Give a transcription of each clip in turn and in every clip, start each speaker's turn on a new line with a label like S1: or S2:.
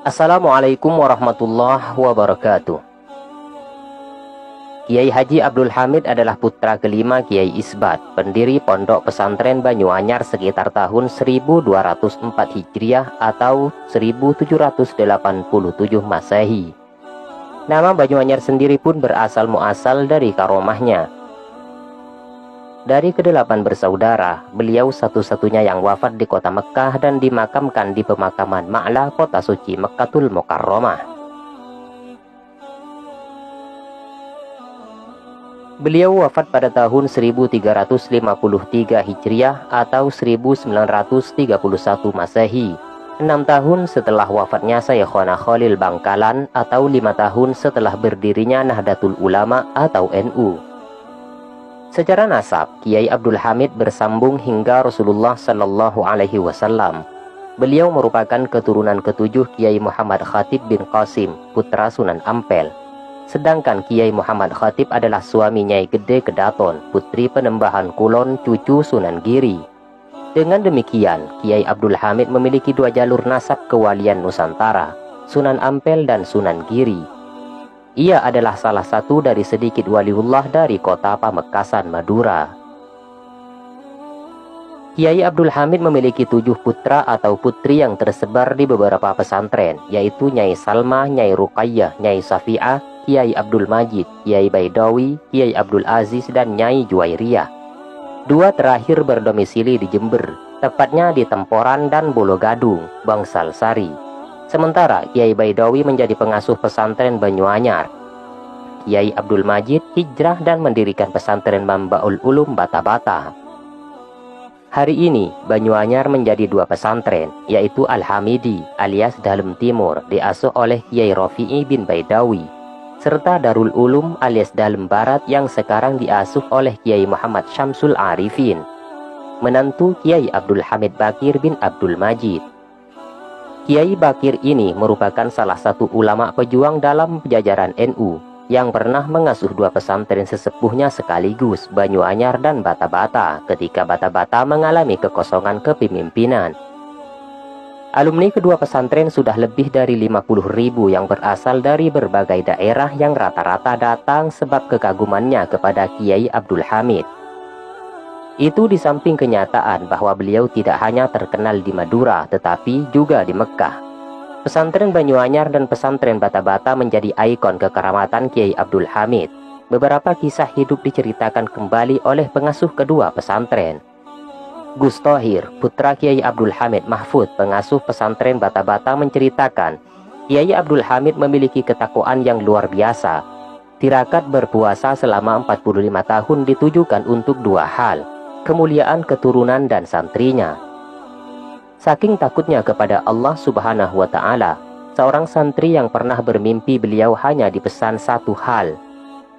S1: Assalamualaikum warahmatullahi wabarakatuh. Kiai Haji Abdul Hamid adalah putra kelima Kiai Isbat, pendiri Pondok Pesantren Banyuanyar sekitar tahun 1204 Hijriah atau 1787 Masehi. Nama Banyuanyar sendiri pun berasal muasal dari karomahnya. Dari kedelapan bersaudara, beliau satu-satunya yang wafat di kota Mekkah dan dimakamkan di pemakaman Ma'la, kota suci Mekkatul Mukarramah. Beliau wafat pada tahun 1353 Hijriah atau 1931 Masehi, 6 tahun setelah wafatnya Syekhona Khalil Bangkalan atau 5 tahun setelah berdirinya Nahdlatul Ulama atau NU. Secara nasab, Kiai Abdul Hamid bersambung hingga Rasulullah Shallallahu Alaihi Wasallam. Beliau merupakan keturunan ketujuh Kiai Muhammad Khatib bin Qasim, putra Sunan Ampel. Sedangkan Kiai Muhammad Khatib adalah suami Nyai Gede Kedaton, putri Penembahan Kulon, cucu Sunan Giri. Dengan demikian, Kiai Abdul Hamid memiliki dua jalur nasab kewalian Nusantara, Sunan Ampel dan Sunan Giri. Ia adalah salah satu dari sedikit waliullah dari kota Pamekasan, Madura. Kiai Abdul Hamid memiliki 7 putra atau putri yang tersebar di beberapa pesantren, yaitu Nyai Salma, Nyai Ruqayyah, Nyai Safi'ah, Kiai Abdul Majid, Kiai Baidawi, Kiai Abdul Aziz, dan Nyai Juwairiyah. 2 terakhir berdomisili di Jember, tepatnya di Temporan dan Bologadung, Bangsal Sari. Sementara Kiai Baidawi menjadi pengasuh pesantren Banyuanyar. Kiai Abdul Majid hijrah dan mendirikan pesantren Mambaul Ulum Bata-Bata. Hari ini Banyuanyar menjadi 2 pesantren, yaitu Al-Hamidi alias Dalem Timur diasuh oleh Kiai Rafi'i bin Baidawi, serta Darul Ulum alias Dalem Barat yang sekarang diasuh oleh Kiai Muhammad Syamsul Arifin, menantu Kiai Abdul Hamid Bakir bin Abdul Majid. Kiai Bakir ini merupakan salah satu ulama pejuang dalam jajaran NU yang pernah mengasuh 2 pesantren sesepuhnya sekaligus, Banyuanyar dan Bata-Bata, ketika Bata-Bata mengalami kekosongan kepemimpinan. Alumni kedua pesantren sudah lebih dari 50.000 yang berasal dari berbagai daerah yang rata-rata datang sebab kekagumannya kepada Kiai Abdul Hamid. Itu di samping kenyataan bahwa beliau tidak hanya terkenal di Madura tetapi juga di Mekkah. Pesantren Banyuanyar dan pesantren Bata-Bata menjadi ikon kekeramatan Kiai Abdul Hamid. Beberapa kisah hidup diceritakan kembali oleh pengasuh kedua pesantren. Gus Thohir, putra Kiai Abdul Hamid Mahfud, pengasuh pesantren Bata-Bata, menceritakan Kiai Abdul Hamid memiliki ketakwaan yang luar biasa. Tirakat berpuasa selama 45 tahun ditujukan untuk 2 hal: kemuliaan keturunan dan santrinya. Saking takutnya kepada Allah Subhanahu wa Ta'ala, seorang santri yang pernah bermimpi beliau hanya dipesan 1 hal: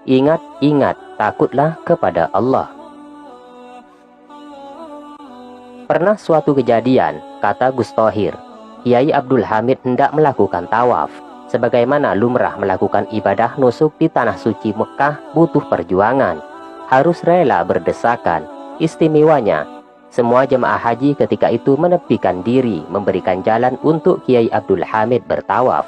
S1: ingat, takutlah kepada Allah. Pernah suatu kejadian, kata Gus Thohir, Kiai Abdul Hamid hendak melakukan tawaf. Sebagaimana lumrah melakukan ibadah nusuk di tanah suci Mekah butuh perjuangan, harus rela berdesakan. Istimewanya, semua jemaah haji ketika itu menepikan diri, memberikan jalan untuk Kiai Abdul Hamid bertawaf.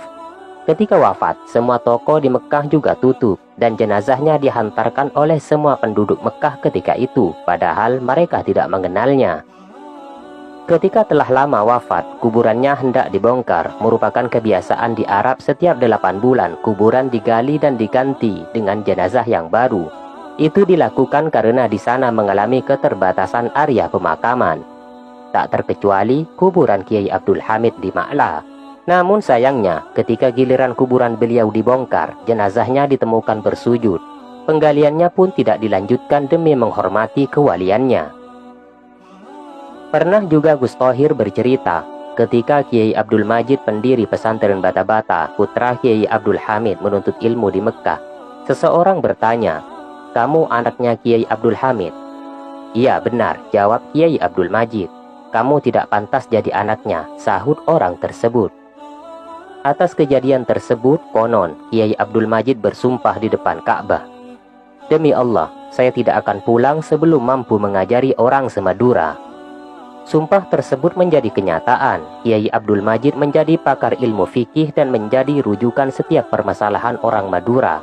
S1: Ketika wafat, semua toko di Mekah juga tutup dan jenazahnya dihantarkan oleh semua penduduk Mekah ketika itu, padahal mereka tidak mengenalnya. Ketika telah lama wafat, kuburannya hendak dibongkar. Merupakan kebiasaan di Arab setiap 8 bulan kuburan digali dan diganti dengan jenazah yang baru. Itu dilakukan karena di sana mengalami keterbatasan area pemakaman. Tak terkecuali kuburan Kiai Abdul Hamid di Ma'la. Namun sayangnya, ketika giliran kuburan beliau dibongkar, jenazahnya ditemukan bersujud. Penggaliannya pun tidak dilanjutkan demi menghormati kewaliannya. Pernah juga Gus Thohir bercerita, ketika Kiai Abdul Majid, pendiri pesantren Bata-Bata, putra Kiai Abdul Hamid, menuntut ilmu di Mekkah, seseorang bertanya, "Kamu anaknya Kiai Abdul Hamid?" "Iya benar," jawab Kiai Abdul Majid. "Kamu tidak pantas jadi anaknya," sahut orang tersebut. Atas kejadian tersebut, konon Kiai Abdul Majid bersumpah di depan Ka'bah, "Demi Allah, saya tidak akan pulang sebelum mampu mengajari orang semadura." Sumpah tersebut menjadi kenyataan. Kiai Abdul Majid menjadi pakar ilmu fikih dan menjadi rujukan setiap permasalahan orang Madura.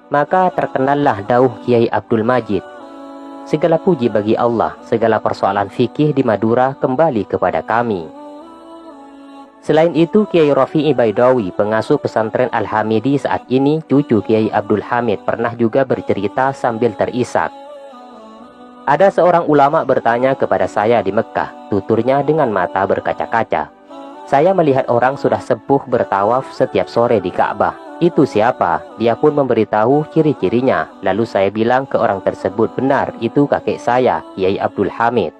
S1: Maka terkenallah dauh Kiai Abdul Majid, "Segala puji bagi Allah, segala persoalan fikih di Madura kembali kepada kami." Selain itu, Kiai Rafi'i Baidawi, pengasuh pesantren Al-Hamidi saat ini, cucu Kiai Abdul Hamid, pernah juga bercerita sambil terisak. "Ada seorang ulama bertanya kepada saya di Mekah," tuturnya dengan mata berkaca-kaca. "Saya melihat orang sudah sepuh bertawaf setiap sore di Ka'bah. Itu siapa?" Dia pun memberitahu ciri-cirinya. Lalu saya bilang ke orang tersebut, "Benar, itu kakek saya, Kiai Abdul Hamid."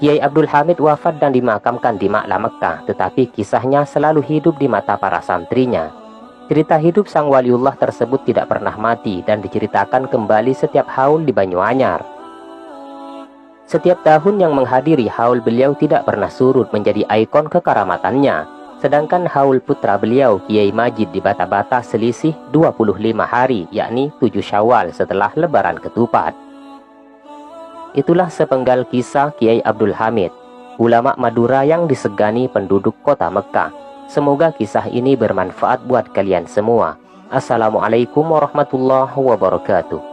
S1: Kiai Abdul Hamid wafat dan dimakamkan di Ma'la Mekah, tetapi kisahnya selalu hidup di mata para santrinya. Cerita hidup sang waliullah tersebut tidak pernah mati dan diceritakan kembali setiap haul di Banyuanyar. Setiap tahun yang menghadiri haul beliau tidak pernah surut menjadi ikon kekaramatannya. Sedangkan haul putra beliau, Kiai Majid, di Bata-Bata selisih 25 hari, yakni 7 Syawal setelah Lebaran Ketupat. Itulah sepenggal kisah Kiai Abdul Hamid, ulama Madura yang disegani penduduk kota Mekah. Semoga kisah ini bermanfaat buat kalian semua. Assalamualaikum warahmatullahi wabarakatuh.